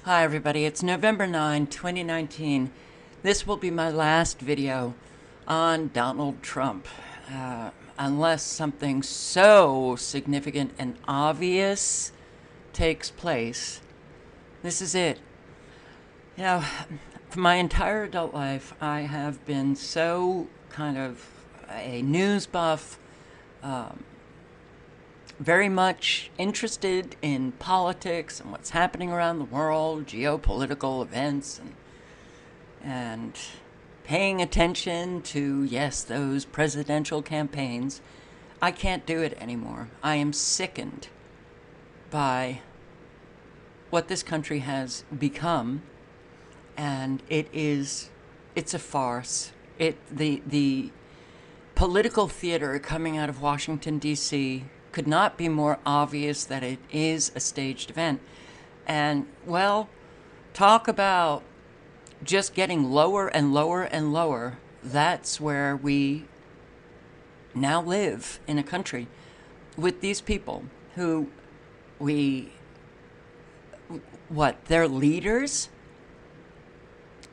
Hi everybody, it's November 9, 2019. This will be my last video on Donald Trump. Unless something so significant and obvious takes place, this is it. You know, for my entire adult life, I have been so kind of a news buff, very much interested in politics and what's happening around the world, geopolitical events, and paying attention to, yes, those presidential campaigns. I can't do it anymore. I am sickened by what this country has become, and it's a farce. The political theater coming out of Washington, D.C. could not be more obvious that it is a staged event. And, well, talk about just getting lower and lower and lower. That's where we now live in a country with these people who their leaders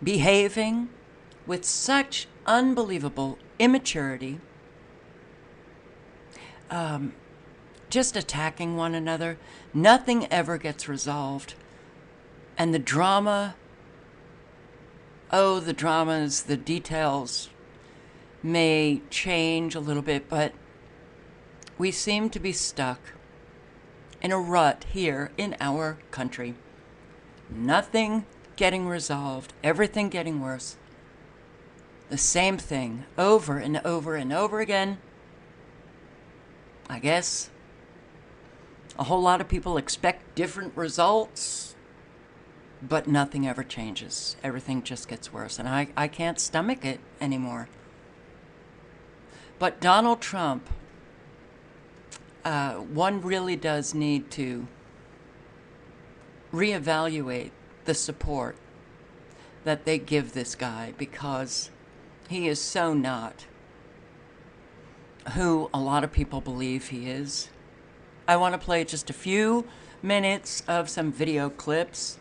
behaving with such unbelievable immaturity, just attacking one another. Nothing ever gets resolved. And the dramas, the details may change a little bit, but we seem to be stuck in a rut here in our country. Nothing getting resolved, everything getting worse. The same thing over and over and over again. I guess a whole lot of people expect different results, but nothing ever changes. Everything just gets worse, and I can't stomach it anymore. But Donald Trump, one really does need to reevaluate the support that they give this guy, because he is so not who a lot of people believe he is. I want to play just a few minutes of some video clips,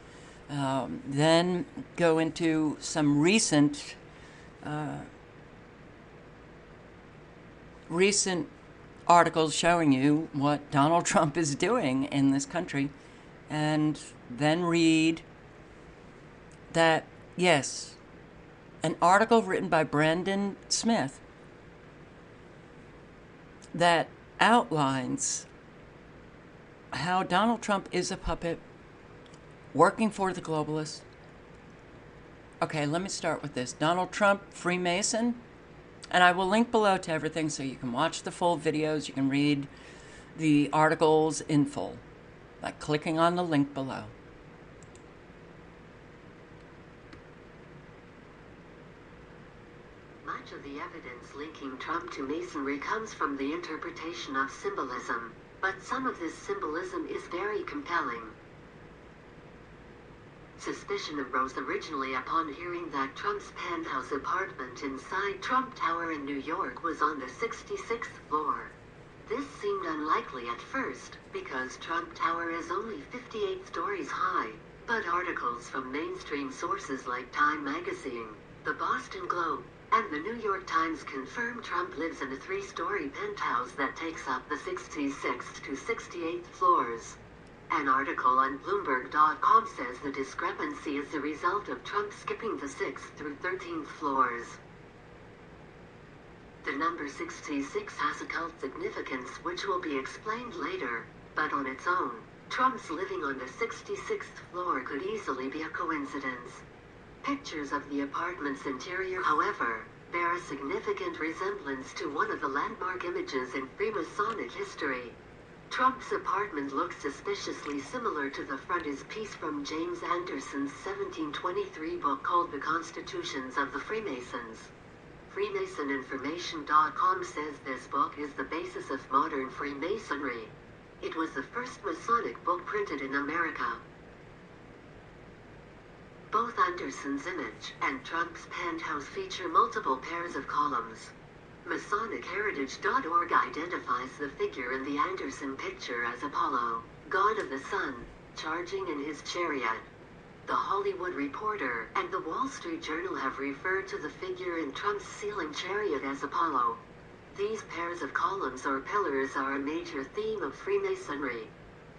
then go into some recent articles showing you what Donald Trump is doing in this country, and then read that, yes, an article written by Brandon Smith that outlines how Donald Trump is a puppet working for the globalists. Okay, let me start with this. Donald Trump, Freemason, and I will link below to everything so you can watch the full videos. You can read the articles in full by clicking on the link below. Much of the evidence linking Trump to Masonry comes from the interpretation of symbolism, but some of this symbolism is very compelling. Suspicion arose originally upon hearing that Trump's penthouse apartment inside Trump Tower in New York was on the 66th floor. This seemed unlikely at first, because Trump Tower is only 58 stories high, but articles from mainstream sources like Time Magazine, the Boston Globe, and the New York Times confirm Trump lives in a 3-story penthouse that takes up the 66th to 68th floors. An article on Bloomberg.com says the discrepancy is the result of Trump skipping the 6th through 13th floors. The number 66 has a cult significance which will be explained later, but on its own, Trump's living on the 66th floor could easily be a coincidence. Pictures of the apartment's interior, however, bear a significant resemblance to one of the landmark images in Freemasonic history. Trump's apartment looks suspiciously similar to the frontispiece from James Anderson's 1723 book called The Constitutions of the Freemasons. FreemasonInformation.com says this book is the basis of modern Freemasonry. It was the first Masonic book printed in America. Both Anderson's image and Trump's penthouse feature multiple pairs of columns. MasonicHeritage.org identifies the figure in the Anderson picture as Apollo, god of the sun, charging in his chariot. The Hollywood Reporter and the Wall Street Journal have referred to the figure in Trump's ceiling chariot as Apollo. These pairs of columns or pillars are a major theme of Freemasonry.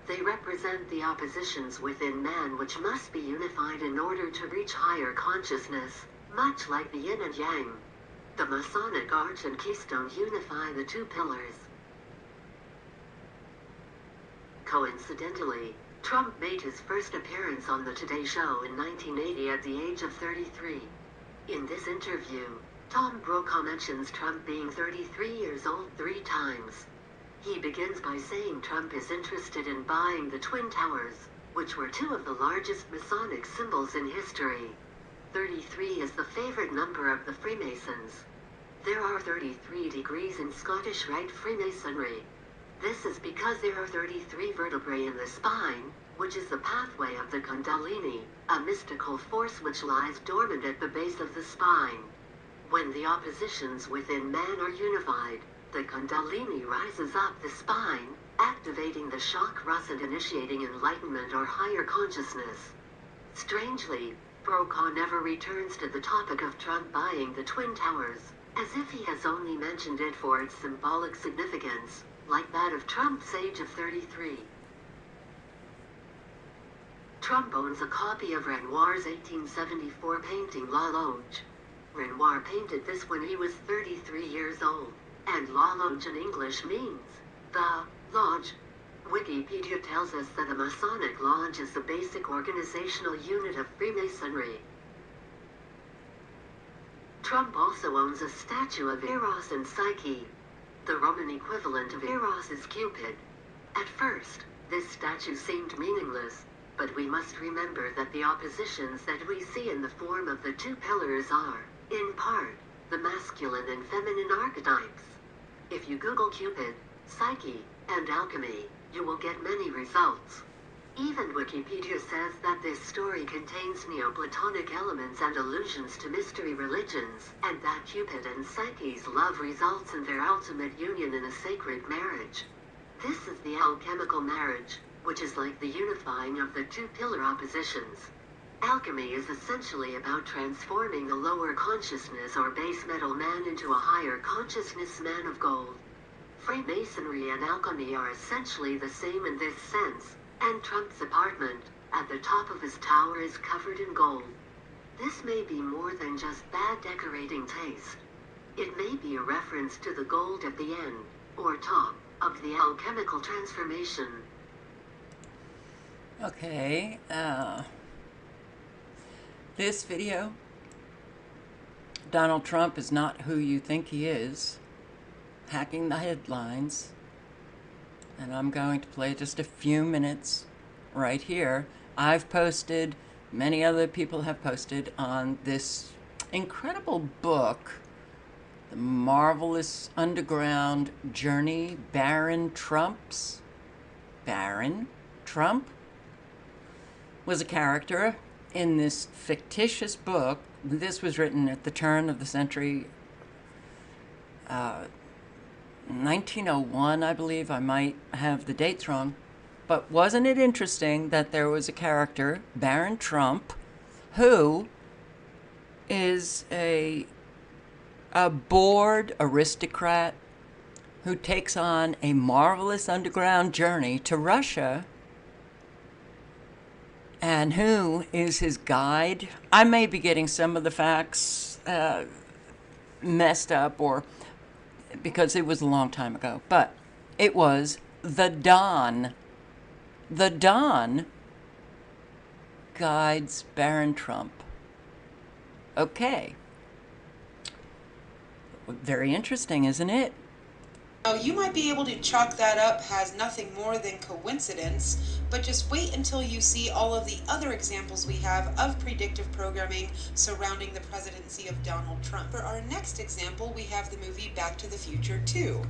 They represent the oppositions within man which must be unified in order to reach higher consciousness, much like the yin and yang. The Masonic arch and keystone unify the two pillars. Coincidentally, Trump made his first appearance on The Today Show in 1980 at the age of 33. In this interview, Tom Brokaw mentions Trump being 33 years old 3 times. He begins by saying Trump is interested in buying the Twin Towers, which were 2 of the largest Masonic symbols in history. 33 is the favorite number of the Freemasons. There are 33 degrees in Scottish Rite Freemasonry. This is because there are 33 vertebrae in the spine, which is the pathway of the Kundalini, a mystical force which lies dormant at the base of the spine. When the oppositions within man are unified, the Kundalini rises up the spine, activating the chakras and initiating enlightenment or higher consciousness. Strangely, Brokaw never returns to the topic of Trump buying the Twin Towers, as if he has only mentioned it for its symbolic significance, like that of Trump's age of 33. Trump owns a copy of Renoir's 1874 painting La Loge. Renoir painted this when he was 33 years old, and La Loge in English means the lodge. Wikipedia tells us that a Masonic lodge is the basic organizational unit of Freemasonry. Trump also owns a statue of Eros and Psyche. The Roman equivalent of Eros is Cupid. At first, this statue seemed meaningless, but we must remember that the oppositions that we see in the form of the 2 pillars are, in part, the masculine and feminine archetypes. If you Google Cupid, Psyche, and alchemy, you will get many results. Even Wikipedia says that this story contains Neoplatonic elements and allusions to mystery religions, and that Cupid and Psyche's love results in their ultimate union in a sacred marriage. This is the alchemical marriage, which is like the unifying of the 2 pillar oppositions. Alchemy is essentially about transforming the lower consciousness or base metal man into a higher consciousness man of gold. Freemasonry and alchemy are essentially the same in this sense, and Trump's apartment, at the top of his tower, is covered in gold. This may be more than just bad decorating taste. It may be a reference to the gold at the end, or top, of the alchemical transformation. Okay, this video, Donald Trump is not who you think he is, hacking the headlines, and I'm going to play just a few minutes right here. I've posted, many other people have posted on this incredible book, The Marvelous Underground Journey, Baron Trump's. Baron Trump was a character in this fictitious book. This was written at the turn of the century, 1901, I believe. I might have the dates wrong. But wasn't it interesting that there was a character, Baron Trump, who is a bored aristocrat who takes on a marvelous underground journey to Russia, and who is his guide? I may be getting some of the facts messed up, or because it was a long time ago, but it was the Don. The Don guides Baron Trump. Okay. Very interesting, isn't it? Now, you might be able to chalk that up as nothing more than coincidence, but just wait until you see all of the other examples we have of predictive programming surrounding the presidency of Donald Trump. For our next example, we have the movie Back to the Future 2,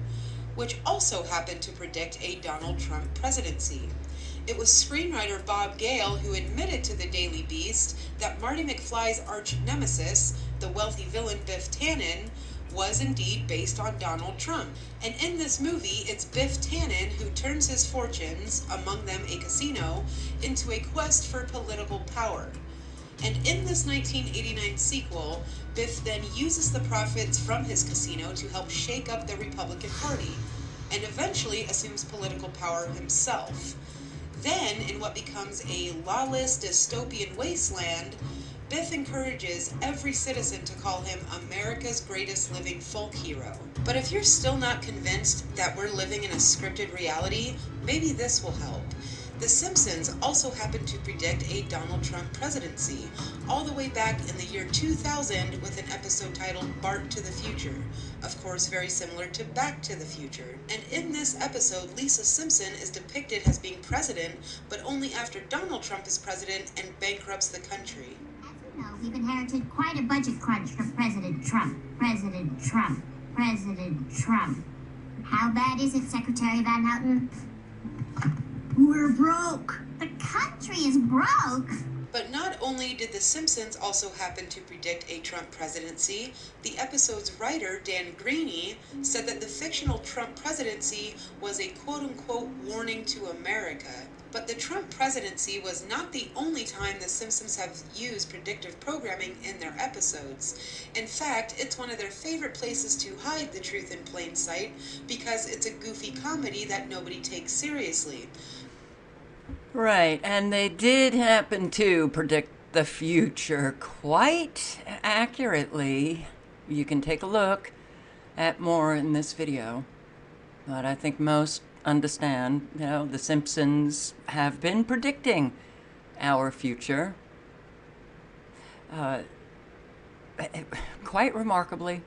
which also happened to predict a Donald Trump presidency. It was screenwriter Bob Gale who admitted to the Daily Beast that Marty McFly's arch nemesis, the wealthy villain Biff Tannen, was indeed based on Donald Trump. And in this movie, it's Biff Tannen who turns his fortunes, among them a casino, into a quest for political power. And in this 1989 sequel, Biff then uses the profits from his casino to help shake up the Republican Party, and eventually assumes political power himself. Then, in what becomes a lawless dystopian wasteland, Biff encourages every citizen to call him America's greatest living folk hero. But if you're still not convinced that we're living in a scripted reality, maybe this will help. The Simpsons also happened to predict a Donald Trump presidency, all the way back in the year 2000 with an episode titled Bart to the Future. Of course, very similar to Back to the Future. And in this episode, Lisa Simpson is depicted as being president, but only after Donald Trump is president and bankrupts the country. As you know, we've inherited quite a budget crunch from President Trump. President Trump. President Trump. How bad is it, Secretary Van Houten? We're broke. The country is broke. But not only did The Simpsons also happen to predict a Trump presidency, the episode's writer, Dan Greaney, said that the fictional Trump presidency was a quote-unquote warning to America. But the Trump presidency was not the only time The Simpsons have used predictive programming in their episodes. In fact, it's one of their favorite places to hide the truth in plain sight because it's a goofy comedy that nobody takes seriously. Right, and they did happen to predict the future quite accurately. You can take a look at more in this video, but I think most understand, the Simpsons have been predicting our future quite remarkably.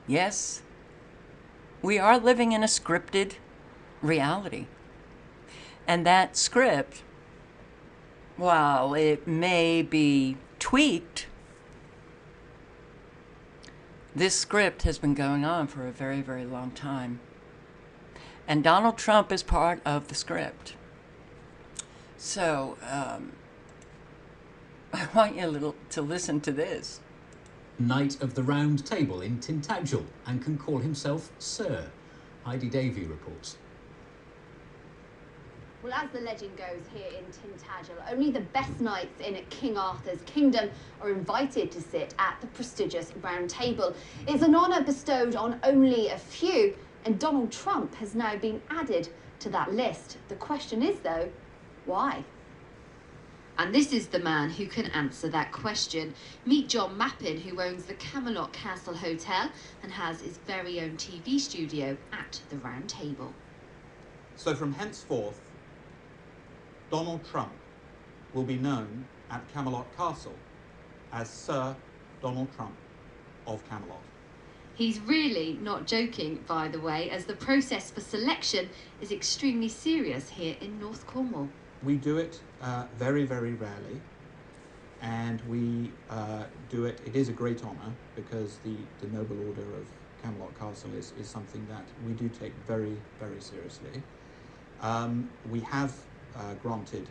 Yes, we are living in a scripted reality. And that script, while it may be tweaked, this script has been going on for a very, very long time. And Donald Trump is part of the script. So, I want you to listen to this. Knight of the Round Table in Tintagel and can call himself Sir, Heidi Davey reports. Well, as the legend goes here in Tintagel, only the best knights in King Arthur's kingdom are invited to sit at the prestigious Round Table. It's an honour bestowed on only a few, and Donald Trump has now been added to that list. The question is, though, why? And this is the man who can answer that question. Meet John Mappin, who owns the Camelot Castle Hotel and has his very own TV studio at the Round Table. So from henceforth, Donald Trump will be known at Camelot Castle as Sir Donald Trump of Camelot. He's really not joking, by the way, as the process for selection is extremely serious here in North Cornwall. We do it very, very rarely, and we do it. It is a great honour because the Noble Order of Camelot Castle is something that we do take very, very seriously. We have granted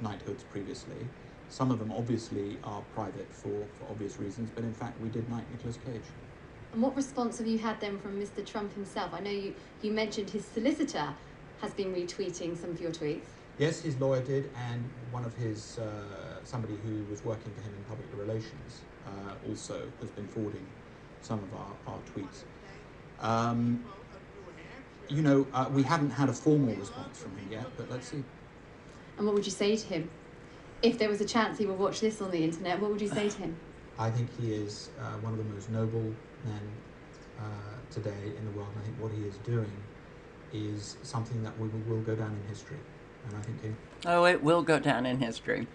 knighthoods previously. Some of them obviously are private for obvious reasons, but in fact we did knight Nicolas Cage. And what response have you had then from Mr. Trump himself? I know you mentioned his solicitor has been retweeting some of your tweets. Yes, his lawyer did, and one of his, somebody who was working for him in public relations also has been forwarding some of our tweets. We haven't had a formal response from him yet, but let's see. And what would you say to him? If there was a chance he would watch this on the internet, what would you say to him? I think he is one of the most noble men today in the world. I think what he is doing is something that will go down in history. And I think Oh, it will go down in history.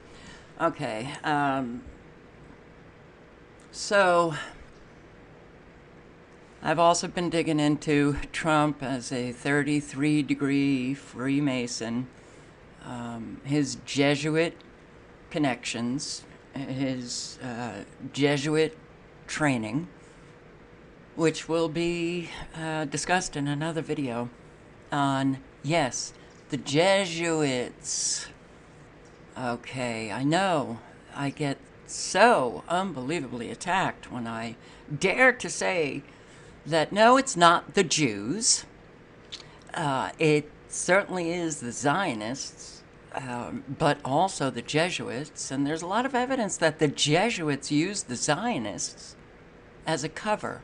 Okay. So, I've also been digging into Trump as a 33-degree Freemason. His Jesuit connections, his Jesuit training, which will be discussed in another video on, yes, the Jesuits. Okay, I know I get so unbelievably attacked when I dare to say that no, it's not the Jews. It certainly is the Zionists, but also the Jesuits. And there's a lot of evidence that the Jesuits used the Zionists as a cover.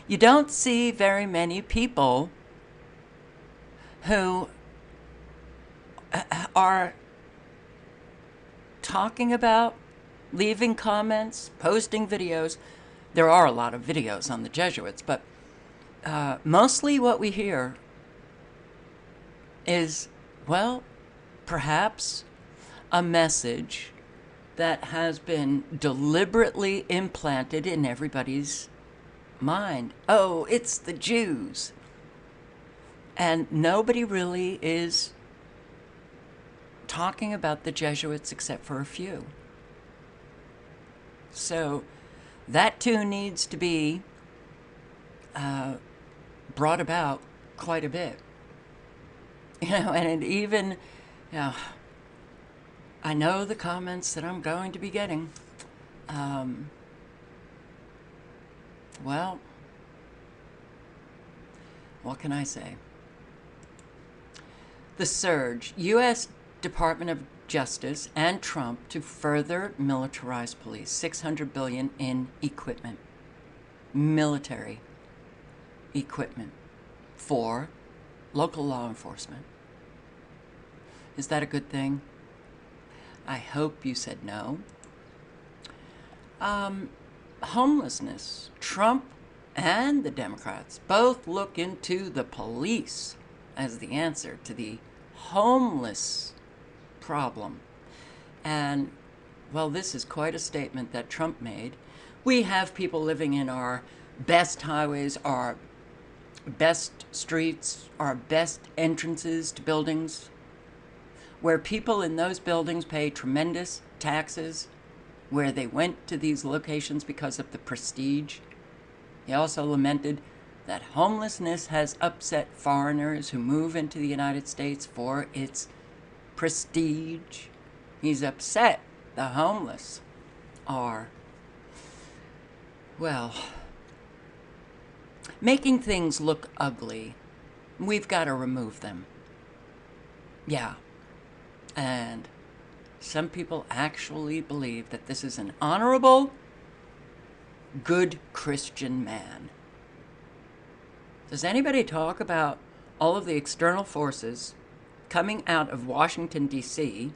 You don't see very many people who are talking about, leaving comments, posting videos. There are a lot of videos on the Jesuits, but mostly what we hear is, well, perhaps a message that has been deliberately implanted in everybody's mind. Oh, it's the Jews. And nobody really is talking about the Jesuits except for a few. So that too needs to be brought about quite a bit. And it even, I know the comments that I'm going to be getting. Well, what can I say? The surge, U.S. Department of Justice and Trump to further militarize police, $600 billion in equipment, military equipment for local law enforcement. Is that a good thing? I hope you said no. Homelessness. Trump and the Democrats both look into the police as the answer to the homeless problem. And, well, this is quite a statement that Trump made. We have people living in our best highways, our best streets, our best entrances to buildings, where people in those buildings pay tremendous taxes, where they went to these locations because of the prestige. He also lamented that homelessness has upset foreigners who move into the United States for its prestige. He's upset the homeless are, well, making things look ugly. We've got to remove them. Yeah. And some people actually believe that this is an honorable, good Christian man. Does anybody talk about all of the external forces coming out of Washington, D.C.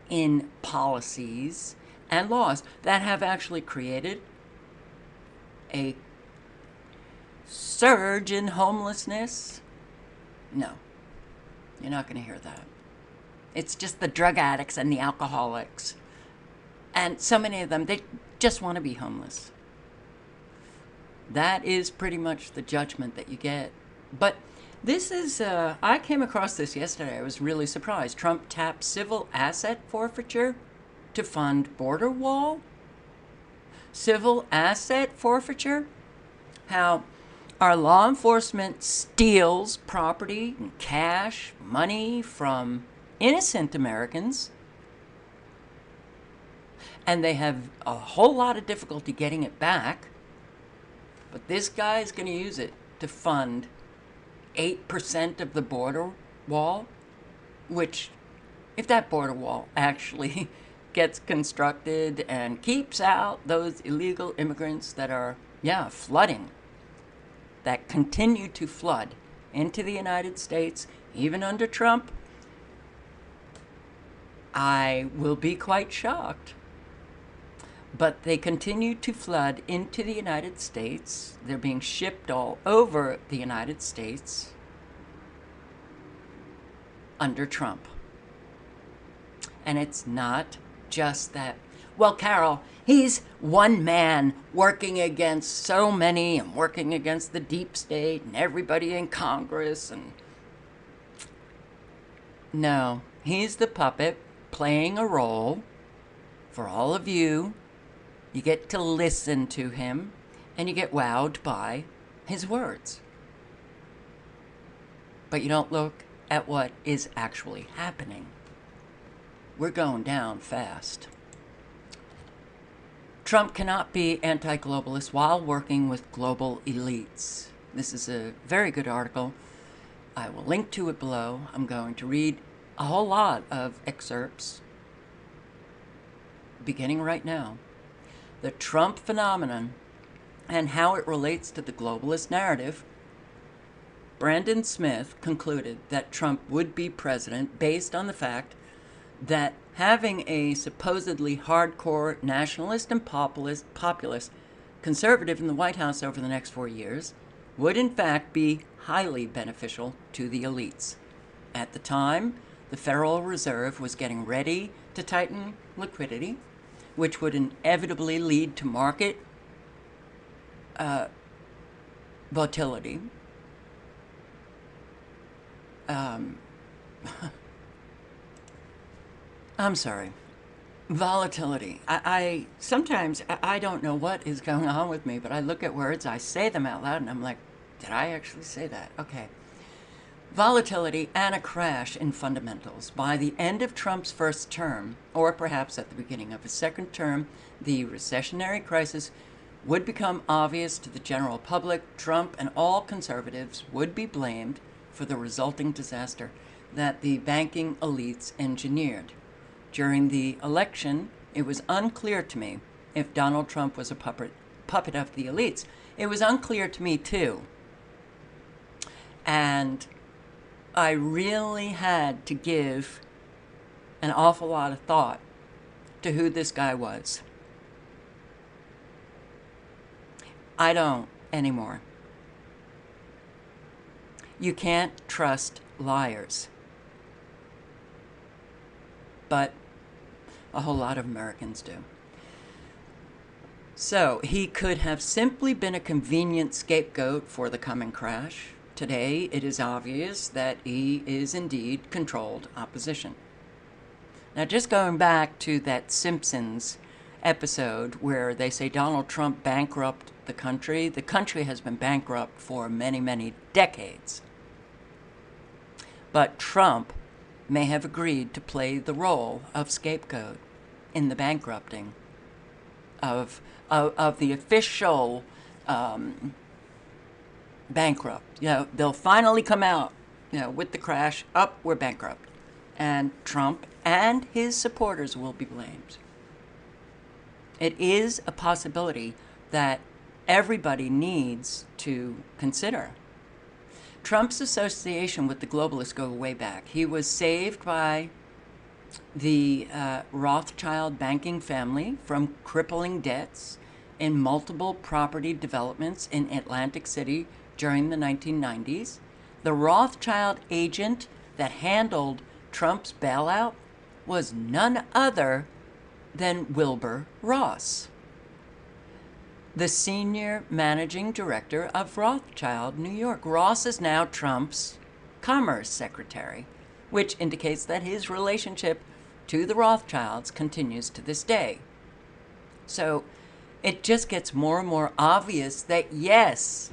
in policies and laws that have actually created a surge in homelessness? No, you're not going to hear that. It's just the drug addicts and the alcoholics. And so many of them, they just want to be homeless. That is pretty much the judgment that you get. But this is, I came across this yesterday. I was really surprised. Trump tapped civil asset forfeiture to fund border wall. Civil asset forfeiture? How our law enforcement steals property and cash, money from innocent Americans, and they have a whole lot of difficulty getting it back. But this guy is going to use it to fund 8% of the border wall, which, if that border wall actually gets constructed and keeps out those illegal immigrants that are, flooding, that continue to flood into the United States, even under Trump, I will be quite shocked. But they continue to flood into the United States. They're being shipped all over the United States under Trump. And it's not just that, well, Carol, he's one man working against so many and working against the deep state and everybody in Congress. And no, he's the puppet playing a role for all of you. You get to listen to him, and you get wowed by his words. But you don't look at what is actually happening. We're going down fast. Trump cannot be anti-globalist while working with global elites. This is a very good article. I will link to it below. I'm going to read a whole lot of excerpts, beginning right now. The Trump phenomenon and how it relates to the globalist narrative. Brandon Smith concluded that Trump would be president based on the fact that having a supposedly hardcore nationalist and populist conservative in the White House over the next 4 years would in fact be highly beneficial to the elites. At the time, the Federal Reserve was getting ready to tighten liquidity, which would inevitably lead to market volatility. I'm sorry. Volatility. I sometimes I don't know what is going on with me, but I look at words, I say them out loud, and I'm like, did I actually say that? Okay. Volatility and a crash in fundamentals. By the end of Trump's first term, or perhaps at the beginning of his second term, the recessionary crisis would become obvious to the general public. Trump and all conservatives would be blamed for the resulting disaster that the banking elites engineered. During the election, it was unclear to me if Donald Trump was a puppet of the elites. It was unclear to me too. And I really had to give an awful lot of thought to who this guy was. I don't anymore. You can't trust liars. But a whole lot of Americans do. So he could have simply been a convenient scapegoat for the coming crash. Today, it is obvious that he is indeed controlled opposition. Now, just going back to that Simpsons episode where they say Donald Trump bankrupted the country has been bankrupt for many, many decades. But Trump may have agreed to play the role of scapegoat in the bankrupting of the official bankrupt. You know, they'll finally come out, with the crash, up, we're bankrupt. And Trump and his supporters will be blamed. It is a possibility that everybody needs to consider. Trump's association with the globalists go way back. He was saved by the Rothschild banking family from crippling debts in multiple property developments in Atlantic City during the 1990s. The Rothschild agent that handled Trump's bailout was none other than Wilbur Ross, the senior managing director of Rothschild, New York. Ross is now Trump's Commerce Secretary, which indicates that his relationship to the Rothschilds continues to this day. So it just gets more and more obvious that, yes,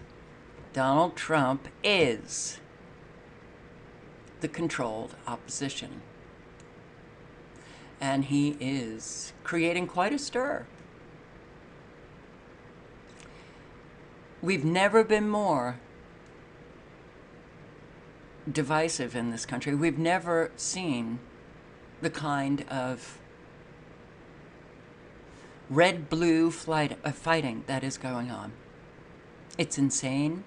Donald Trump is the controlled opposition. And he is creating quite a stir. We've never been more divisive in this country. We've never seen the kind of red-blue fighting that is going on. It's insane.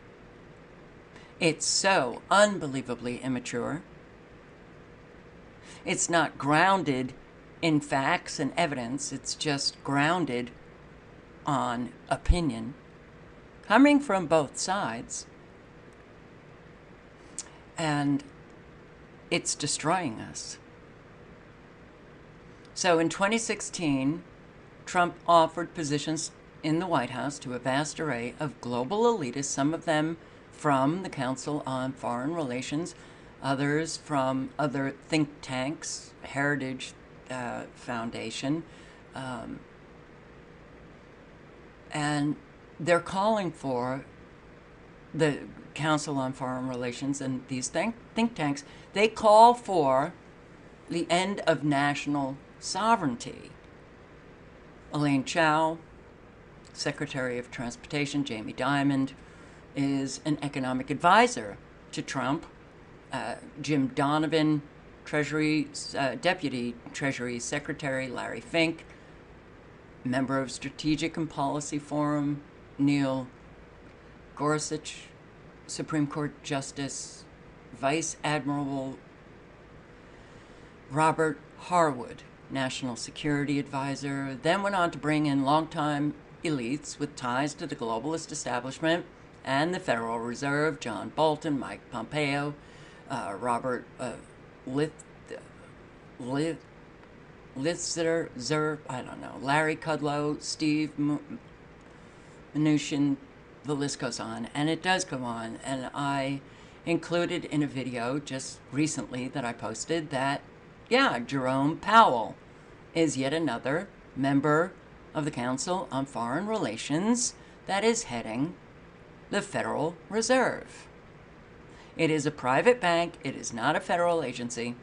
It's so unbelievably immature. It's not grounded in facts and evidence. It's just grounded on opinion, coming from both sides. And it's destroying us. So in 2016, Trump offered positions in the White House to a vast array of global elitists, some of them from the Council on Foreign Relations, others from other think tanks, Heritage Foundation, and they're calling for the Council on Foreign Relations and these think tanks. They call for the end of national sovereignty. Elaine Chao, Secretary of Transportation, Jamie Dimon, is an economic advisor to Trump. Jim Donovan, Deputy Treasury Secretary Larry Fink, member of Strategic and Policy Forum Neil Gorsuch, Supreme Court Justice Vice Admiral Robert Harwood, National Security Advisor, then went on to bring in longtime elites with ties to the globalist establishment and the Federal Reserve, John Bolton, Mike Pompeo, Robert Lister, I don't know, Larry Kudlow, Steve Mnuchin, the list goes on, and it does go on. And I included in a video just recently that I posted that, yeah, Jerome Powell is yet another member of the Council on Foreign Relations that is heading the Federal Reserve. It is a private bank. It is not a federal agency.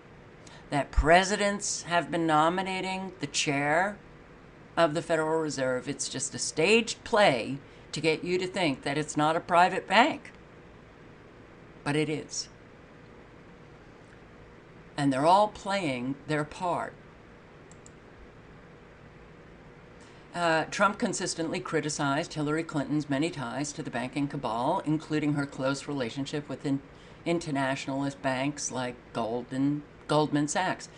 That presidents have been nominating the chair of the Federal Reserve. It's just a staged play to get you to think that it's not a private bank. But it is. And they're all playing their part. Trump consistently criticized Hillary Clinton's many ties to the banking cabal, including her close relationship with internationalist banks like Goldman Sachs.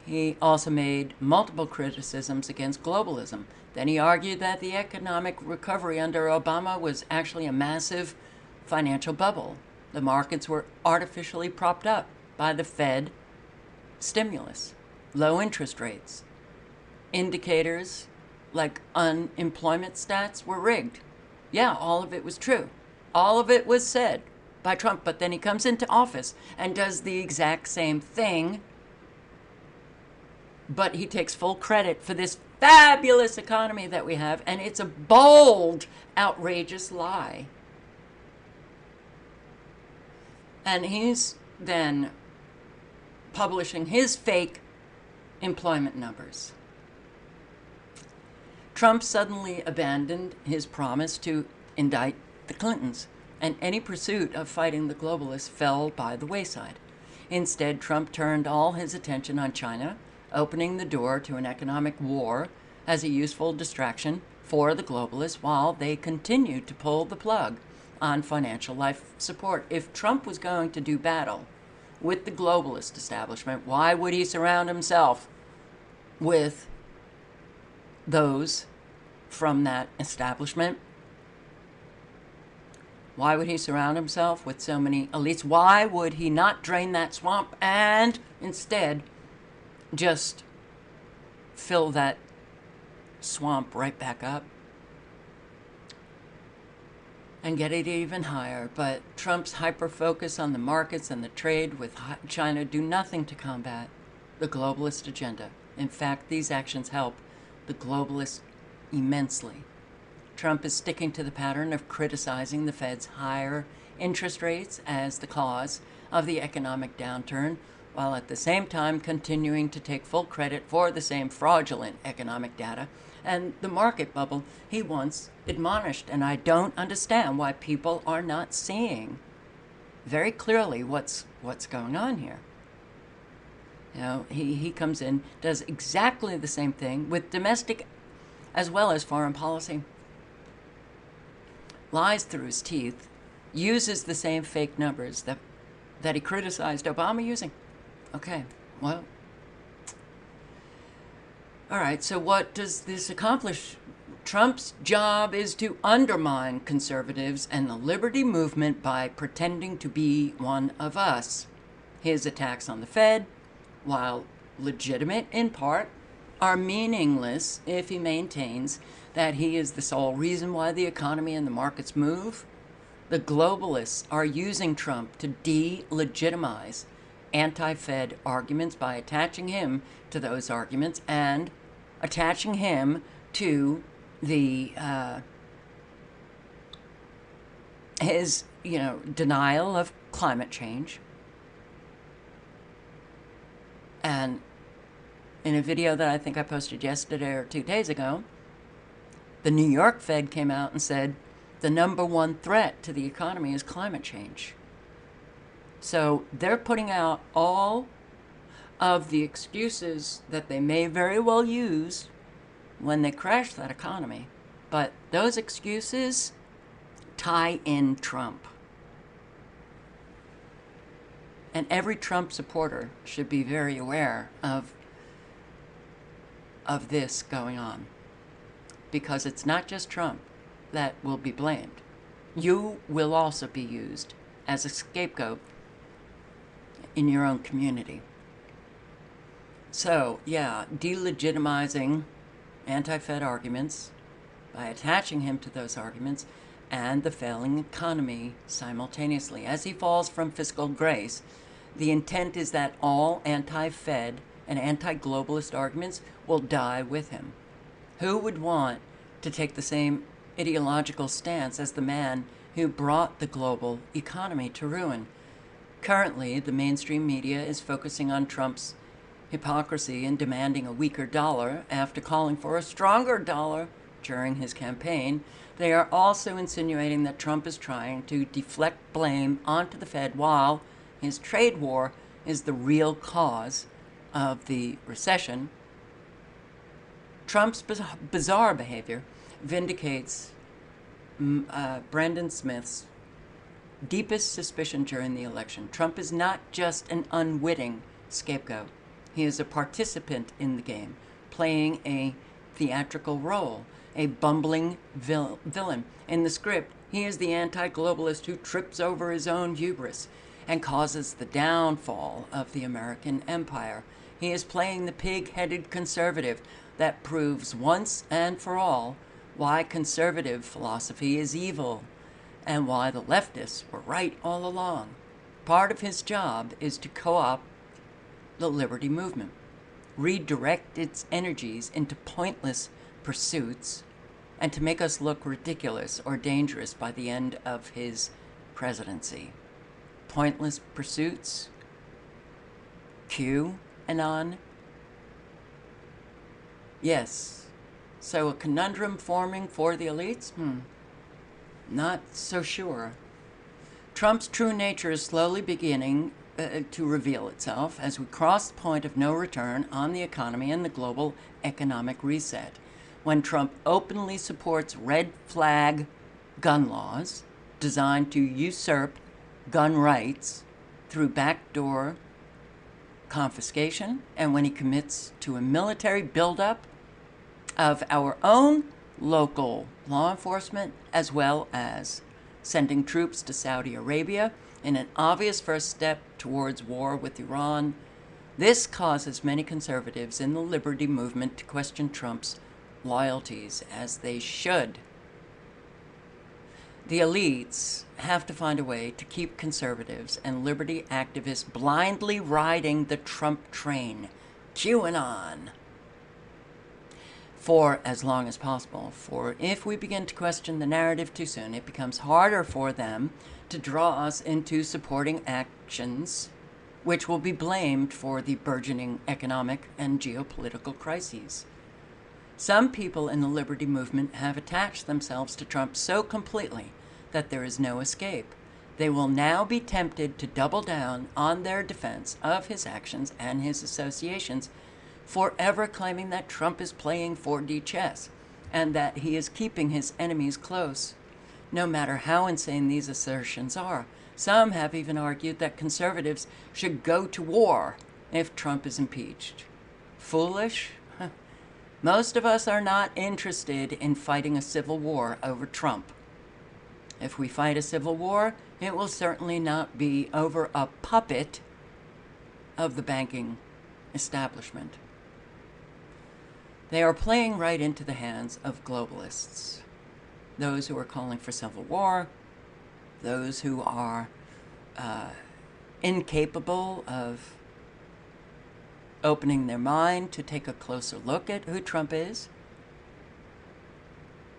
He also made multiple criticisms against globalism. Then he argued that the economic recovery under Obama was actually a massive financial bubble. The markets were artificially propped up by the Fed stimulus, low interest rates. Indicators like unemployment stats were rigged. Yeah, all of it was true. All of it was said by Trump, but then he comes into office and does the exact same thing, but he takes full credit for this fabulous economy that we have, and it's a bold, outrageous lie. And he's then publishing his fake employment numbers. Trump suddenly abandoned his promise to indict the Clintons, and any pursuit of fighting the globalists fell by the wayside. Instead, Trump turned all his attention on China, opening the door to an economic war as a useful distraction for the globalists while they continued to pull the plug on financial life support. If Trump was going to do battle with the globalist establishment, why would he surround himself with those from that establishment? Why would he surround himself with so many elites? Why would he not drain that swamp and instead just fill that swamp right back up and get it even higher? But Trump's hyper-focus on the markets and the trade with China do nothing to combat the globalist agenda. In fact, these actions help the globalists immensely. Trump is sticking to the pattern of criticizing the Fed's higher interest rates as the cause of the economic downturn, while at the same time continuing to take full credit for the same fraudulent economic data and the market bubble he once admonished. And I don't understand why people are not seeing very clearly what's going on here. You know, he comes in, does exactly the same thing with domestic as well as foreign policy. Lies through his teeth, uses the same fake numbers that he criticized Obama using. Okay, well, all right, so what does this accomplish? Trump's job is to undermine conservatives and the liberty movement by pretending to be one of us. His attacks on the Fed, while legitimate in part, are meaningless if he maintains that he is the sole reason why the economy and the markets move. The globalists are using Trump to delegitimize anti-Fed arguments by attaching him to those arguments and attaching him to the his denial of climate change. And in a video that I think I posted yesterday or 2 days ago, The New York Fed came out and said the number one threat to the economy is climate change. So they're putting out all of the excuses that they may very well use when they crash that economy. But those excuses tie in Trump. And every Trump supporter should be very aware of this going on. Because it's not just Trump that will be blamed. You will also be used as a scapegoat in your own community. So, yeah, delegitimizing anti-Fed arguments by attaching him to those arguments and the failing economy simultaneously. As he falls from fiscal grace, the intent is that all anti-Fed and anti-globalist arguments will die with him. Who would want to take the same ideological stance as the man who brought the global economy to ruin? Currently, the mainstream media is focusing on Trump's hypocrisy in demanding a weaker dollar after calling for a stronger dollar during his campaign. They are also insinuating that Trump is trying to deflect blame onto the Fed while his trade war is the real cause of the recession. Trump's bizarre behavior vindicates Brandon Smith's deepest suspicion during the election. Trump is not just an unwitting scapegoat. He is a participant in the game, playing a theatrical role, a bumbling villain. In the script, he is the anti-globalist who trips over his own hubris and causes the downfall of the American empire. He is playing the pig-headed conservative that proves once and for all why conservative philosophy is evil and why the leftists were right all along. Part of his job is to co-opt the liberty movement, redirect its energies into pointless pursuits, and to make us look ridiculous or dangerous by the end of his presidency. Pointless pursuits? QAnon? Yes. So a conundrum forming for the elites? Not so sure. Trump's true nature is slowly beginning to reveal itself as we cross the point of no return on the economy and the global economic reset. When Trump openly supports red flag gun laws designed to usurp gun rights through backdoor confiscation, and when he commits to a military buildup of our own local law enforcement, as well as sending troops to Saudi Arabia in an obvious first step towards war with Iran, this causes many conservatives in the liberty movement to question Trump's loyalties, as they should. The elites have to find a way to keep conservatives and liberty activists blindly riding the Trump train, QAnon, for as long as possible. For if we begin to question the narrative too soon, it becomes harder for them to draw us into supporting actions which will be blamed for the burgeoning economic and geopolitical crises. Some people in the liberty movement have attached themselves to Trump so completely that there is no escape. They will now be tempted to double down on their defense of his actions and his associations, forever claiming that Trump is playing 4D chess and that he is keeping his enemies close. No matter how insane these assertions are, some have even argued that conservatives should go to war if Trump is impeached. Foolish? Most of us are not interested in fighting a civil war over Trump. If we fight a civil war, it will certainly not be over a puppet of the banking establishment. They are playing right into the hands of globalists, those who are calling for civil war, those who are incapable of opening their mind to take a closer look at who Trump is,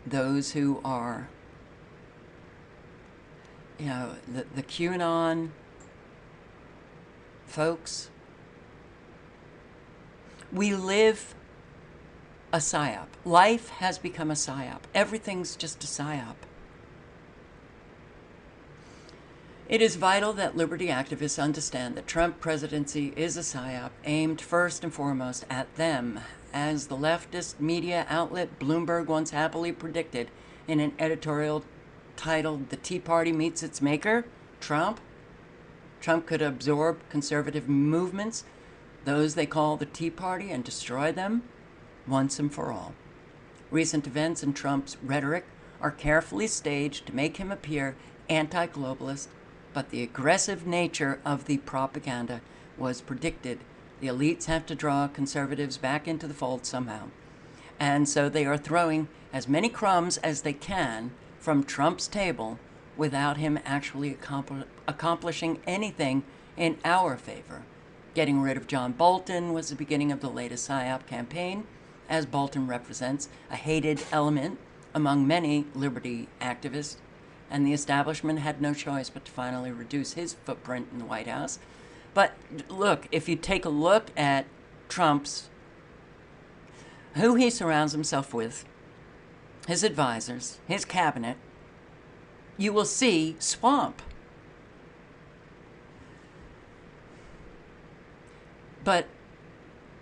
those who are, the QAnon folks. We live a psyop. Life has become a psyop. Everything's just a psyop. It is vital that liberty activists understand that Trump presidency is a psyop aimed first and foremost at them. As the leftist media outlet Bloomberg once happily predicted in an editorial titled "The Tea Party Meets Its Maker," Trump could absorb conservative movements, those they call the Tea Party, and destroy them once and for all. Recent events in Trump's rhetoric are carefully staged to make him appear anti-globalist, but the aggressive nature of the propaganda was predicted. The elites have to draw conservatives back into the fold somehow. And so they are throwing as many crumbs as they can from Trump's table without him actually accomplishing anything in our favor. Getting rid of John Bolton was the beginning of the latest PSYOP campaign, as Bolton represents a hated element among many liberty activists, and the establishment had no choice but to finally reduce his footprint in the White House. But look, if you take a look at Trump's, who he surrounds himself with, his advisors, his cabinet, you will see swamp. But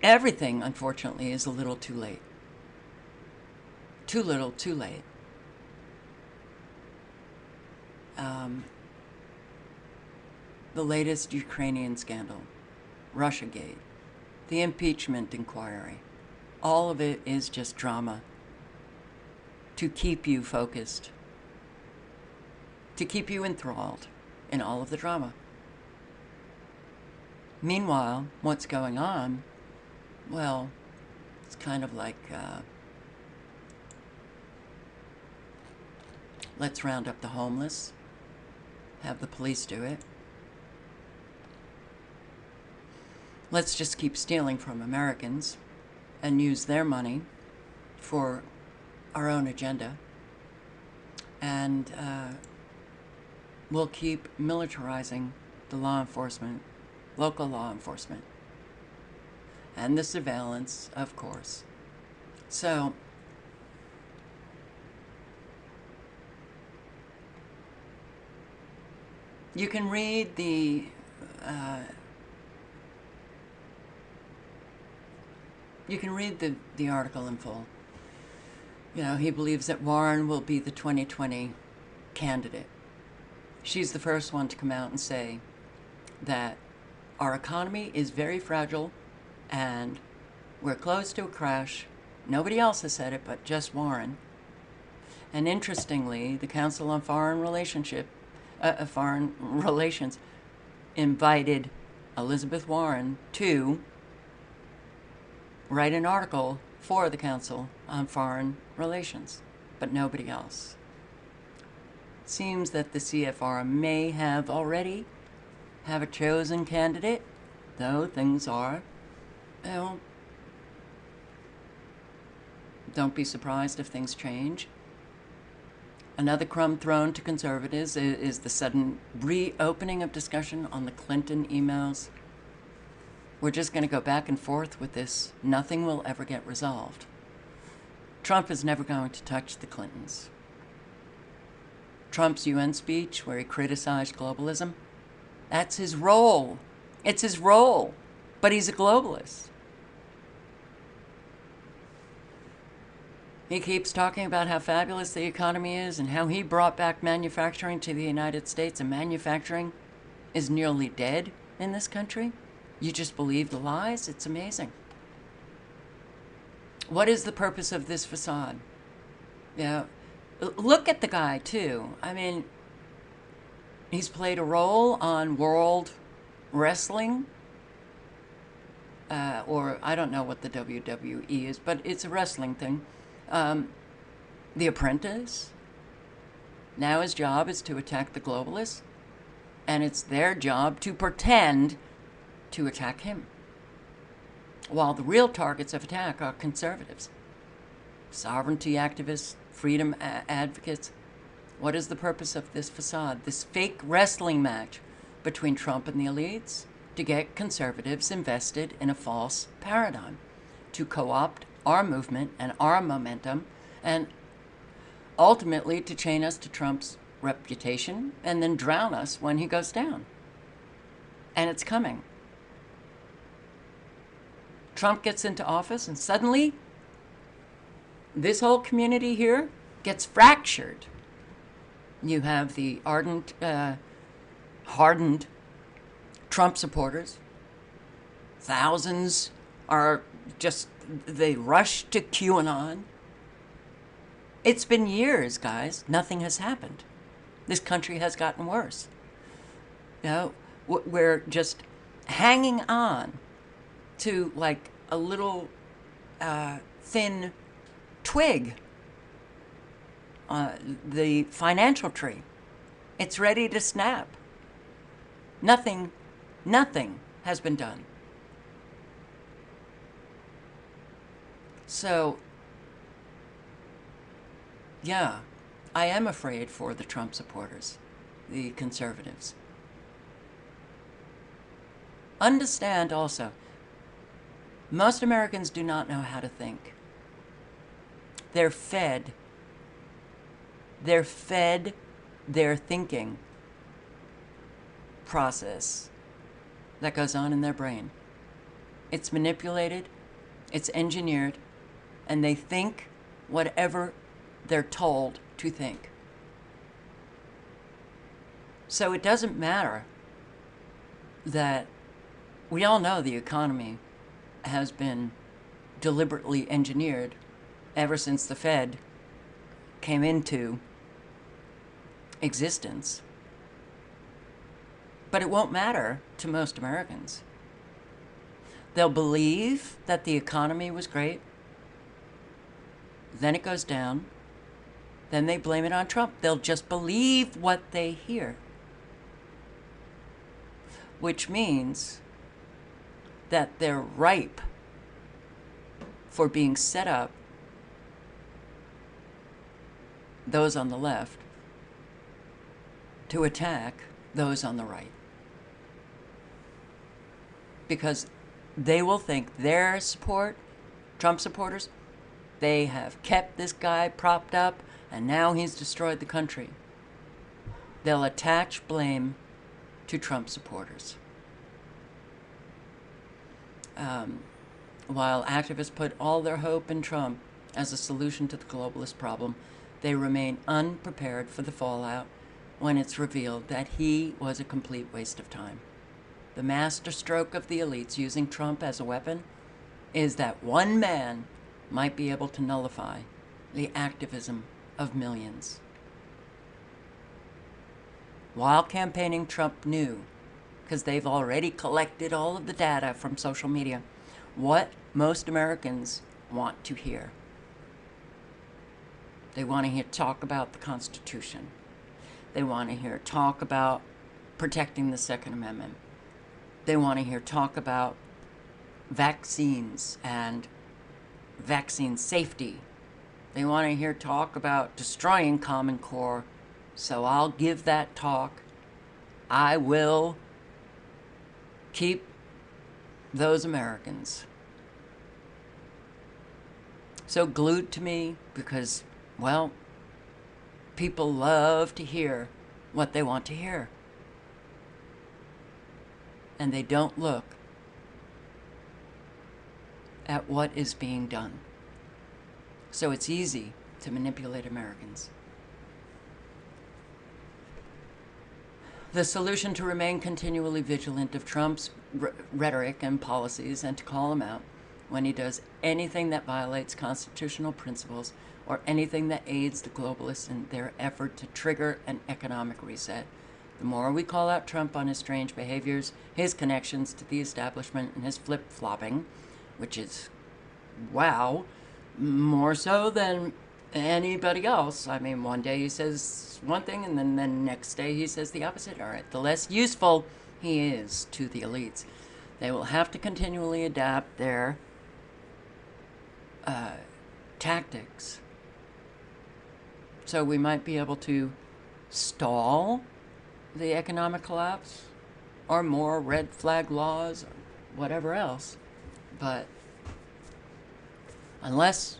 everything, unfortunately, is a little too late. Too little, too late. The latest Ukrainian scandal, Russiagate, the impeachment inquiry, all of it is just drama to keep you focused, to keep you enthralled in all of the drama. Meanwhile, what's going on? Well, it's kind of like, let's round up the homeless, have the police do it. Let's just keep stealing from Americans and use their money for our own agenda. And we'll keep militarizing the law enforcement, local law enforcement, and the surveillance, of course. So, you can read the article in full. You know, he believes that Warren will be the 2020 candidate. She's the first one to come out and say that our economy is very fragile and we're close to a crash. Nobody else has said it but just Warren. And interestingly, the Council on Foreign Relations invited Elizabeth Warren to write an article for the Council on Foreign Relations, but nobody else. It seems that the CFR may already have a chosen candidate, though things are, well, don't be surprised if things change. Another crumb thrown to conservatives is the sudden reopening of discussion on the Clinton emails. We're just going to go back and forth with this. Nothing will ever get resolved. Trump is never going to touch the Clintons. Trump's UN speech, where he criticized globalism, that's his role. It's his role. But he's a globalist. He keeps talking about how fabulous the economy is and how he brought back manufacturing to the United States, and manufacturing is nearly dead in this country. You just believe the lies? It's amazing. What is the purpose of this facade? Yeah, look at the guy, too. I mean, he's played a role on World Wrestling, or I don't know what the WWE is, but it's a wrestling thing. The Apprentice. Now his job is to attack the globalists, and it's their job to pretend to attack him, while the real targets of attack are conservatives, sovereignty activists, freedom advocates. What is the purpose of this facade, this fake wrestling match between Trump and the elites? To get conservatives invested in a false paradigm, to co-opt our movement and our momentum, and ultimately to chain us to Trump's reputation and then drown us when he goes down. And it's coming. Trump gets into office and suddenly this whole community here gets fractured. You have the ardent, hardened Trump supporters. Thousands are just, they rush to QAnon. It's been years, guys. Nothing has happened. This country has gotten worse. You know, we're just hanging on to like a little thin twig, the financial tree. It's ready to snap. Nothing has been done. So, yeah, I am afraid for the Trump supporters, the conservatives. Understand also, most Americans do not know how to think. They're fed their thinking process that goes on in their brain. It's manipulated, it's engineered, and they think whatever they're told to think. So it doesn't matter that we all know the economy has been deliberately engineered ever since the Fed came into existence. But it won't matter to most Americans. They'll believe that the economy was great, then it goes down, then they blame it on Trump. They'll just believe what they hear. Which means that they're ripe for being set up, those on the left, to attack those on the right. Because they will think their support, Trump supporters, they have kept this guy propped up and now he's destroyed the country. They'll attach blame to Trump supporters. While activists put all their hope in Trump as a solution to the globalist problem, they remain unprepared for the fallout when it's revealed that he was a complete waste of time. The masterstroke of the elites using Trump as a weapon is that one man might be able to nullify the activism of millions. While campaigning, Trump knew, because they've already collected all of the data from social media, what most Americans want to hear. They want to hear talk about the Constitution. They want to hear talk about protecting the Second Amendment. They want to hear talk about vaccines and vaccine safety. They want to hear talk about destroying Common Core. So I'll give that talk. I will keep those Americans so glued to me because, well, people love to hear what they want to hear. And they don't look at what is being done. So it's easy to manipulate Americans. The solution to remain continually vigilant of Trump's rhetoric and policies and to call him out when he does anything that violates constitutional principles or anything that aids the globalists in their effort to trigger an economic reset. The more we call out Trump on his strange behaviors, his connections to the establishment, and his flip-flopping, which is, wow, more so than anybody else. I mean, one day he says one thing, and then the next day he says the opposite. All right, the less useful he is to the elites. They will have to continually adapt their tactics. So we might be able to stall the economic collapse or more red flag laws or whatever else. But unless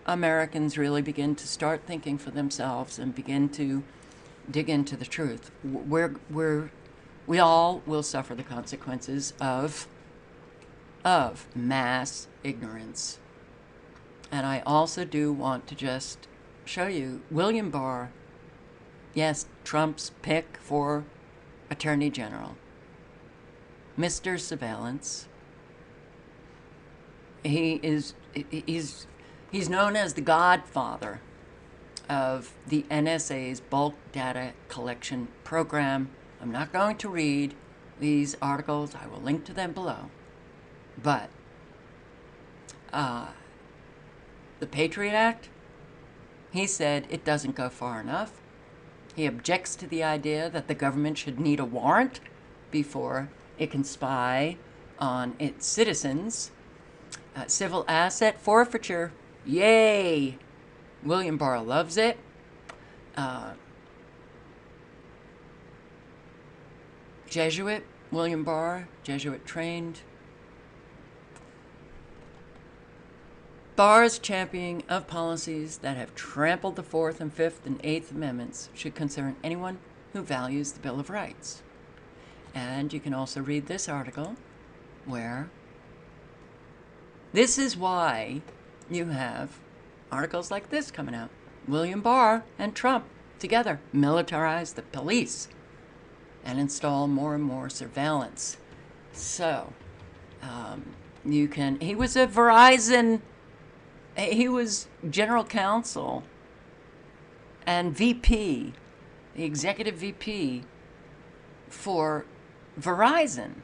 Americans really begin to start thinking for themselves and begin to dig into the truth, we all will suffer the consequences of mass ignorance. And I also do want to just show you William Barr, yes, Trump's pick for Attorney General, Mr. Surveillance. He's known as the godfather of the NSA's bulk data collection program. I'm not going to read these articles. I will link to them below. But the Patriot Act, he said it doesn't go far enough. He objects to the idea that the government should need a warrant before it can spy on its citizens. Civil asset forfeiture, yay! William Barr loves it. Jesuit, William Barr, Jesuit trained. Barr's championing of policies that have trampled the Fourth and Fifth and Eighth Amendments should concern anyone who values the Bill of Rights. And you can also read this article where this is why you have articles like this coming out. William Barr and Trump together militarize the police and install more and more surveillance. So, you can, he was a Verizon, he was general counsel and VP, the executive VP for Verizon,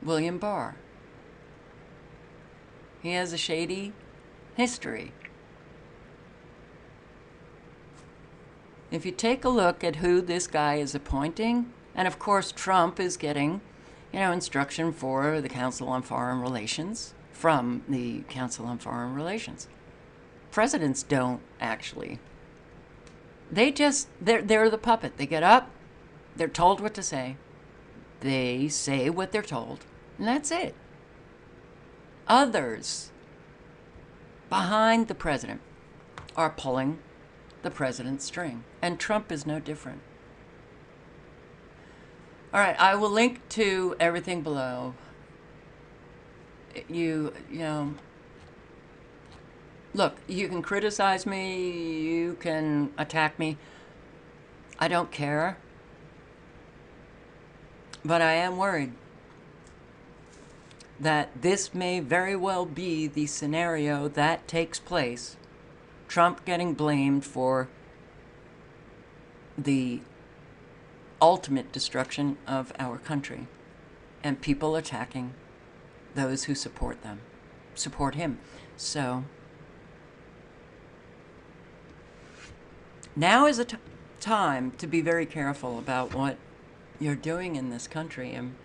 William Barr. He has a shady history. If you take a look at who this guy is appointing, and of course Trump is getting, instruction for the Council on Foreign Relations from the Council on Foreign Relations. Presidents don't actually. They're the puppet. They get up, they're told what to say, they say what they're told, and that's it. Others behind the president are pulling the president's string, and Trump is no different. All right, I will link to everything below. Look, you can criticize me, you can attack me. I don't care. But I am worried that this may very well be the scenario that takes place. Trump getting blamed for the ultimate destruction of our country, and people attacking those who support him. So now is a time to be very careful about what you're doing in this country. And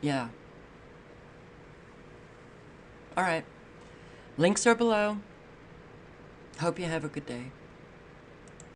yeah. All right. Links are below. Hope you have a good day.